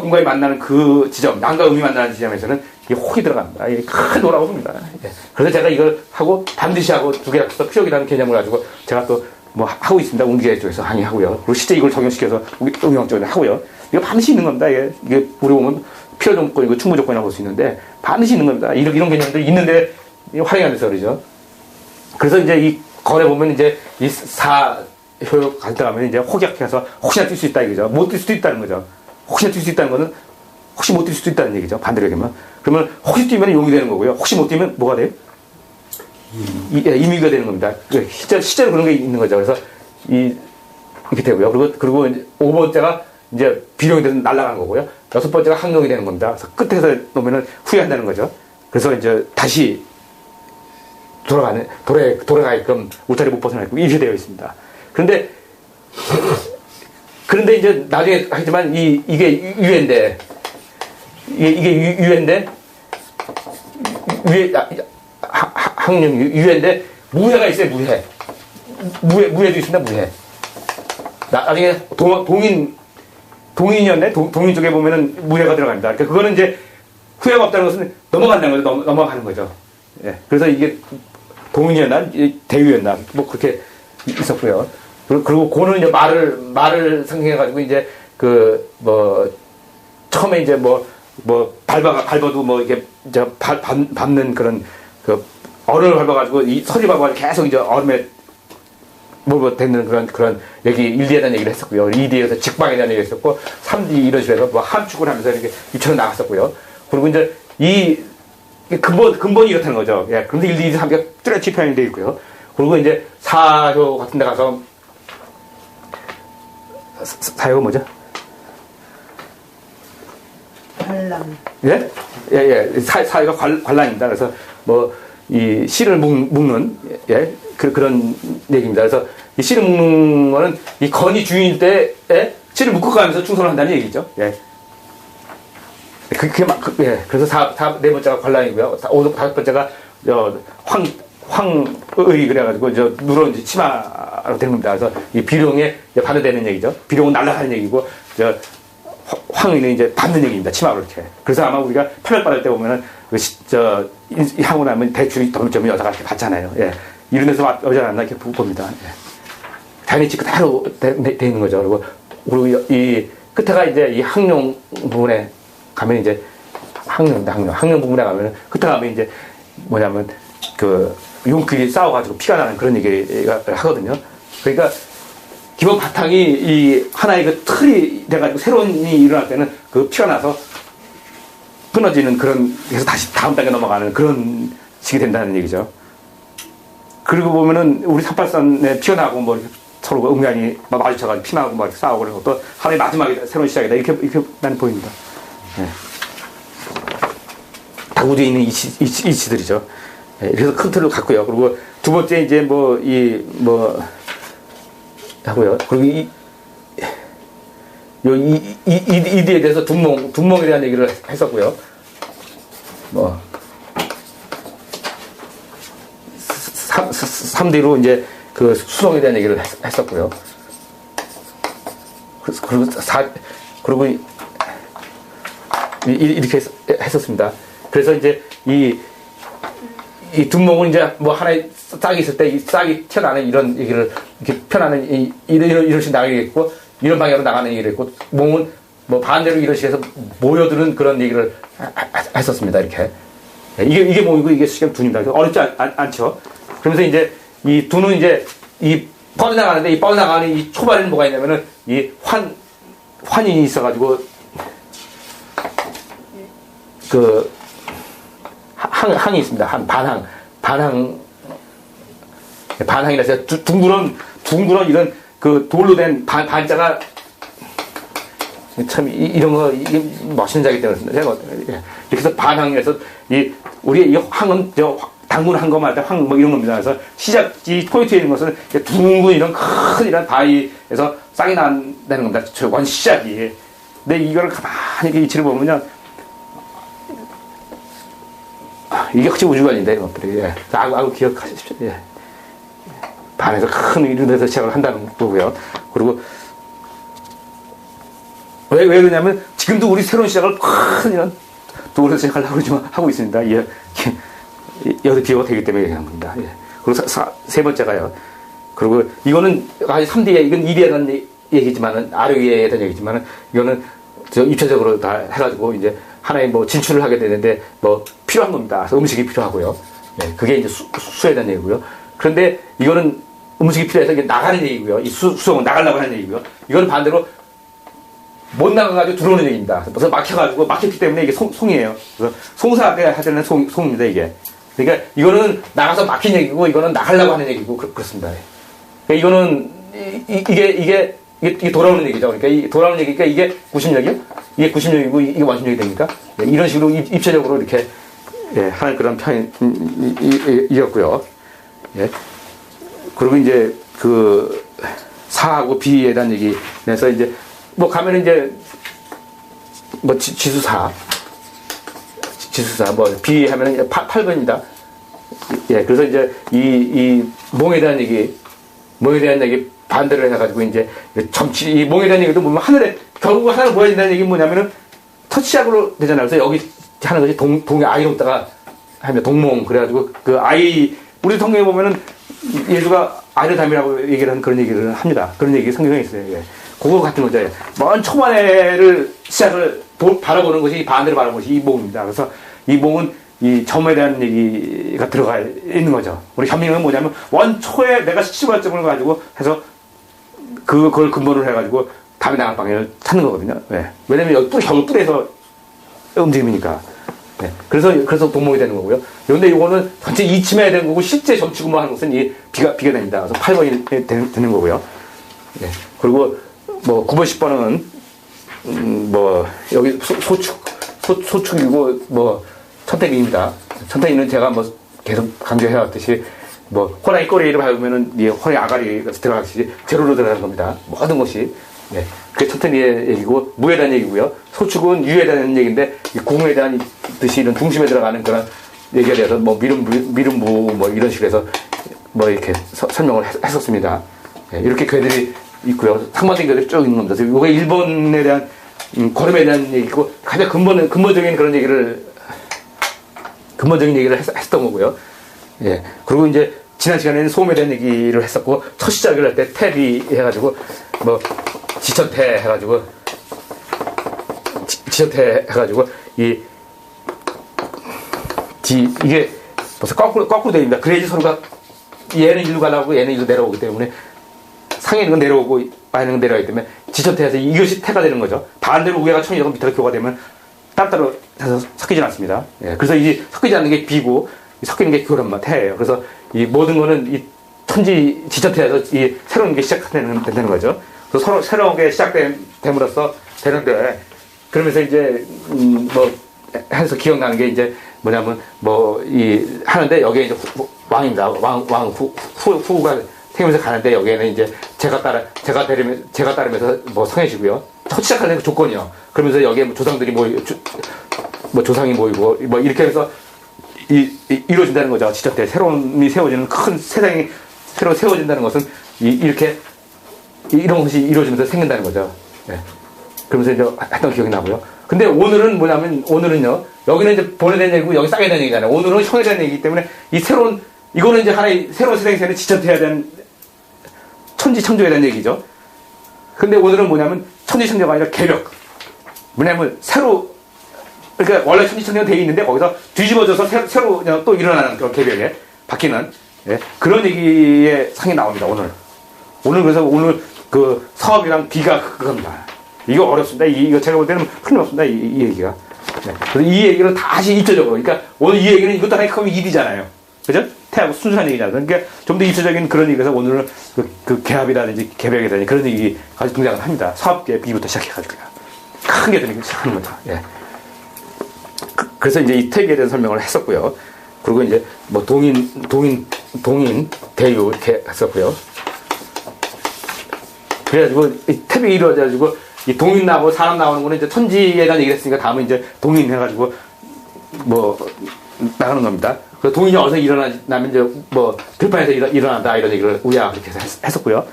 음과이 만나는 그 지점, 양과 음이 만나는 지점에서는 이 혹이 들어갑니다. 이게 큰 호라고 봅니다. 예. 그래서 제가 이걸 하고 반드시 하고 두 개를 합쳐서 피력이라는 개념을 가지고 제가 또 뭐 하고 있습니다. 웅기계 쪽에서 항의하고요. 그리고 실제 이걸 적용시켜서 응용 쪽에 하고요. 이거 반드시 있는 겁니다. 이게 우리 보면 필요 조건이고 충분 조건이라고 볼 수 있는데 반드시 있는 겁니다. 이런 개념들이 있는데 활용이 안 돼서 그러죠. 그래서 이제 이 거래 보면 이제 이 사효 갈 때 가면 이제 혹약해서 혹시나 뛸 수 있다 이거죠. 못 뛸 수도 있다는 거죠. 혹시나 뛸 수 있다는 거는 혹시 못 뛸 수도 있다는 얘기죠. 반대로 얘기하면. 그러면 혹시 뛰면 용이 되는 거고요. 혹시 못 뛰면 뭐가 돼요? 임의가 되는 겁니다. 실제로 그런 게 있는 거죠. 그래서 이렇게 되고요. 그리고 이제 5번째가 이제 비룡이 돼서 날아가는 거고요. 6번째가 항용이 되는 겁니다. 그래서 끝에서 놓으면은 후회한다는 거죠. 그래서 이제 다시 돌아가게끔 울타리 못 벗어나게끔 이렇게 되어 있습니다. 그런데 이제 나중에 하지만 이게 유해인데 이게 유해인데 항용 유해인데 무해가 있어요. 무해도 있습니다. 무해. 나중에 동인이었네. 동인 쪽에 보면은 무해가 들어갑니다. 그러니까 그거는 이제 후회가 없다는 것은 넘어간다는 거죠. 넘어가는 거죠. 예. 그래서 이게 동인이었나 대유였나 뭐 그렇게 있었고요. 그리고 고는 이제 말을 상징해가지고 이제 처음에 이제 밟아도 이게 이제 밟는 그런 얼음을 밟아가지고 이 서리 밟아가지고 계속 이제 얼음에 되는 그런 얘기 1D에 대한 얘기를 했었고요. 2D에서 직방에 대한 얘기를 했었고 3D 이런 식으로 해서 함축을 하면서 이렇게 입처럼 나갔었고요. 그리고 이제 이 근본이 이렇다는 거죠. 예. 그런데 1, 2, 3가 뚜렷이 표현이 되어 있고요. 그리고 이제 사효 같은 데 가서 사효가 뭐죠? 관란. 예? 예. 사효가 관란입니다. 그래서 이 씨를 묶는, 예? 그런 얘기입니다. 그래서 이 씨를 묶는 거는 이 건이 주인일 때 씨를 묶어 가면서 충성을 한다는 얘기죠. 예. 예. 그래서 네 번째가 관란이고요. 다섯 번째가, 황의 그래가지고, 누런 치마로 되는 겁니다. 그래서 이 비룡에 반대되는 얘기죠. 비룡은 날아가는 얘기고, 황의는 이제 받는 얘기입니다. 치마로 이렇게. 그래서 아마 우리가 판을 받을 때 보면은, 하고 나면 대충 점점이 여자가 이렇게 받잖아요. 예. 이런 데서 여자가 안 나 이렇게 봅니다. 예. 당연히 그대로 돼 있는 거죠. 그리고 이 끝에가 이제 이 항용 부분에 가면 이제 항용 부분에 가면은 끝에 가면 이제 뭐냐면 용끼리 싸워가지고 피가 나는 그런 얘기가 하거든요. 그러니까 기본 바탕이 이 하나의 틀이 돼가지고 새로운 일이 일어날 때는 피가 나서 끊어지는 그래서 다시 다음 단계 넘어가는 그런 식이 된다는 얘기죠. 그리고 보면은 우리 383에 피어나고 서로 응연히 마주쳐가지고 피나고 이렇게 싸우고 그런 것도 하나의 마지막이다. 새로운 시작이다. 이렇게 나는 보입니다. 예. 다구지에 있는 이치들이죠. 예. 그래서 큰 틀을 갖고요. 그리고 두 번째 이제 하고요. 그리고 이디에 대해서 둔몽에 대한 얘기를 했었고요. 3D로 이제 수성에 대한 얘기를 했었고요. 그리고 이렇게 했었습니다. 그래서 이제 이 둔몽은 이제 하나의 싹이 있을 때 이 싹이 튀어나오는 이런 얘기를 이렇게 펴나는 이런 식으로 나가겠고 이런 방향으로 나가는 얘기를 했고 몽은 반대로 이런 식으로 해서 모여드는 그런 얘기를 했었습니다. 이렇게 이게 몽이고 이게 시간 둔입니다. 어렵지 않죠. 그러면서 이제 이 둔은 이제 이 뻗어나가는데 이 뻗어나가는 이 초반에는 뭐가 있냐면은 이 환인이 있어가지고 항이 있습니다. 반항이라서 둥그런 이런 돌로 된 반자가 참 이런 거 이게 멋있는 자기 때문에 이렇게 해서 반항이라서 우리의 이 항은 당분한 것만 할 때 이런 겁니다. 그래서 시작지 포인트에 있는 것은 둥근 이런 큰 이런 바위에서 싹이 난다는 겁니다. 원 시작이. 근데 이걸 가만히 이치를 보면요. 이게 혹시 우주관인데, 이것들이. 예. 아구 기억하십시오. 예. 반에서 큰 이런 데서 시작을 한다는 거고요. 그리고, 왜 그러냐면 지금도 우리 새로운 시작을 큰 이런 도로 시작하려고 지금 하고 있습니다. 예. 여기 비교가 되기 때문에 얘기하는 겁니다. 예. 그리고 세 번째가요. 그리고 이거는 아직 3D에 이건 2D에 대한 얘기지만은 아래위에 대한 얘기지만은 이거는 입체적으로 다 해가지고 이제 하나의 뭐 진출을 하게 되는데 뭐 필요한 겁니다. 그래서 음식이 필요하고요. 예. 그게 이제 수에 대한 얘기고요. 그런데 이거는 음식이 필요해서 이게 나가는 얘기고요. 이 수성은 나가려고 하는 얘기고요. 이거는 반대로 못 나가가지고 들어오는 얘기입니다. 그래서 막혀가지고 막혔기 때문에 이게 송이에요. 그래서 송사하게 하자는 송입니다, 이게. 그러니까 이거는 나가서 막힌 얘기고 이거는 나가려고 하는 얘기고 그렇습니다. 그러니까 이거는 이게 돌아오는 얘기죠. 그러니까 이 돌아오는 얘기니까 이게 구심력이요. 이게 구심력이고 이게 원심력이 됩니까? 예, 이런 식으로 입체적으로 이렇게 예, 하는 그런 편이었고요. 예. 그리고 이제 그 사하고 비에 대한 얘기 내서 이제 뭐 가면 이제 뭐 지수사 뭐 비 하면은 8번입니다. 예, 그래서 이제 이 몽에 대한 얘기 반대로 해가지고 이제 이 몽에 대한 얘기도 보면 하늘에 결국 하늘 보여야 된다는 얘기 뭐냐면은 터치작으로 되잖아요. 그래서 여기 하는 것이 동의 아이롭다가 하면 동몽 그래가지고 그 아이 우리 성경에 보면은 예수가 아이를 닮이라고 얘기를 하는 그런 얘기를 합니다. 그런 얘기 성경에 있어요. 예. 그거 같은 거죠. 먼 초반에를 시작을 바라보는 것이 반대로 바라보는 것이 이 몽입니다. 그래서 이 몽은 이 점에 대한 얘기가 들어가 있는 거죠. 우리 현민은 뭐냐면 원초에 내가 시발점을 가지고 해서 그걸 근본으로 해가지고 답이 나갈 방향을 찾는 거거든요. 네. 왜냐면 여기 뿔에서 움직임이니까. 네. 그래서 동몽이 되는 거고요. 그런데 이거는 전체 이침해야 되는 거고 실제 점치구만 하는 것은 이 비가 됩니다. 그래서 8번이 되는 거고요. 네. 그리고 뭐 9번, 10번은 뭐 여기 소축이고 뭐 천택입니다. 천택이는 제가 뭐 계속 강조해왔듯이 뭐 호랑이 꼬리를 밟으면은 이 호랑이 아가리가 들어가듯이 제로로 들어가는 겁니다. 모든 것이. 네. 그게 천택의 얘기고 무에 대한 얘기고요. 소축은 유에 대한 얘기인데 이 궁에 대한 뜻이 이런 중심에 들어가는 그런 얘기에 대해서 뭐 미름부 뭐 이런 식으로 해서 뭐 이렇게 설명을 했었습니다. 네. 이렇게 괴들이 있고요. 상반된 괴들이 쭉 있는 겁니다. 그래서 이게 1번에 대한 걸음에 대한 얘기고 가장 근본적인 그런 얘기를 했던 거고요. 예. 그리고 이제 지난 시간에는 소음에 대한 얘기를 했었고 첫 시작을 할 때 탭이 해가지고 뭐 지천태 해가지고 이게 벌써 거꾸로 됩니다. 그래야지 서로가 얘는 일로 가려고 얘는 일로 내려오기 때문에 상에 있는 건 내려오고 아래 있는 건 내려가기 때문에 지천태에서 이것이 태가 되는 거죠. 반대로 위에가 천이고 밑으로 교가 되면 따로따로 해서 섞이지 않습니다. 예, 그래서 이 섞이지 않는 게 비고 섞이는 게 교란 태예요. 그래서 이 모든 거는 이 천지 지천태에서 이 새로운 게 시작되는 거죠. 그래서 서로 새로운 게 시작됨으로써 되는데 그러면서 이제 뭐 해서 기억나는 게 이제 뭐냐면 뭐 이 하는데 여기에 이제 왕입니다. 왕 후가 태우면서 가는데 여기에는 이제 제가 따르면서 뭐 성해지고요. 첫 시작하는 그 조건이요. 그러면서 여기에 뭐 조상들이 뭐 조상이 모이고 뭐 이렇게 해서 이루어진다는 거죠. 지적 때 새로운이 세워지는 큰 세상이 새로 세워진다는 것은 이렇게 이런 것이 이루어지면서 생긴다는 거죠. 네. 그러면서 이제 했던 기억이 나고요. 근데 오늘은 뭐냐면 오늘은요. 여기는 이제 본에 대한 얘기고 여기 싹에 대한 얘기잖아요. 오늘은 형에 대한 얘기이기 때문에 이 새로운 이거는 이제 하나의 새로운 세상이 되는 지천태에 대한 천지창조에 대한 얘기죠. 근데 오늘은 뭐냐면 천지창조가 아니라 개벽. 뭐냐면 새로 그러니까 원래 천지창조가 되어 있는데 거기서 뒤집어져서 새로 또 일어나는 그런 개벽에 바뀌는 예, 그런 얘기의 상이 나옵니다. 오늘 그래서 오늘 그 사업이랑 비가 그겁니다. 이거 어렵습니다. 이거 제가 볼 때는 틀림없습니다. 이 얘기가. 네. 그래서 이 얘기를 다시 입체적으로. 그러니까 오늘 이 얘기는 이것도 하나의 크면 일이잖아요. 그죠? 태하고 순수한 얘기잖아요. 그러니까 좀 더 입체적인 그런 얘기에서 오늘은 그 개합이라든지 개벽이라든지 그런 얘기까지 등장을 합니다. 사업계 비부터 시작해가지고요. 큰 개들이 시작하는 거죠. 예. 그래서 이제 이 택에 대한 설명을 했었고요. 그리고 이제 뭐 동인, 대유 이렇게 했었고요. 그래가지고 이 탭이 이루어져가지고 이 동인 나오고 사람 나오는 거는 이제 천지에 대한 얘기를 했으니까 다음은 이제 동인 해가지고 뭐 나가는 겁니다. 그래서 동인이 어디서 일어나면 이제 뭐 들판에서 일어난다 이런 얘기를 우리가 그렇게 해서 했었고요.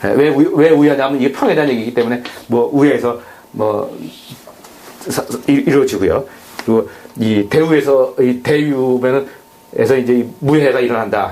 왜 우회냐면 이게 평에 대한 얘기이기 때문에 뭐 우회에서 뭐 이루어지고요. 그리고 이 대우에서 이 대유면은 에서 이제 무해가 일어난다.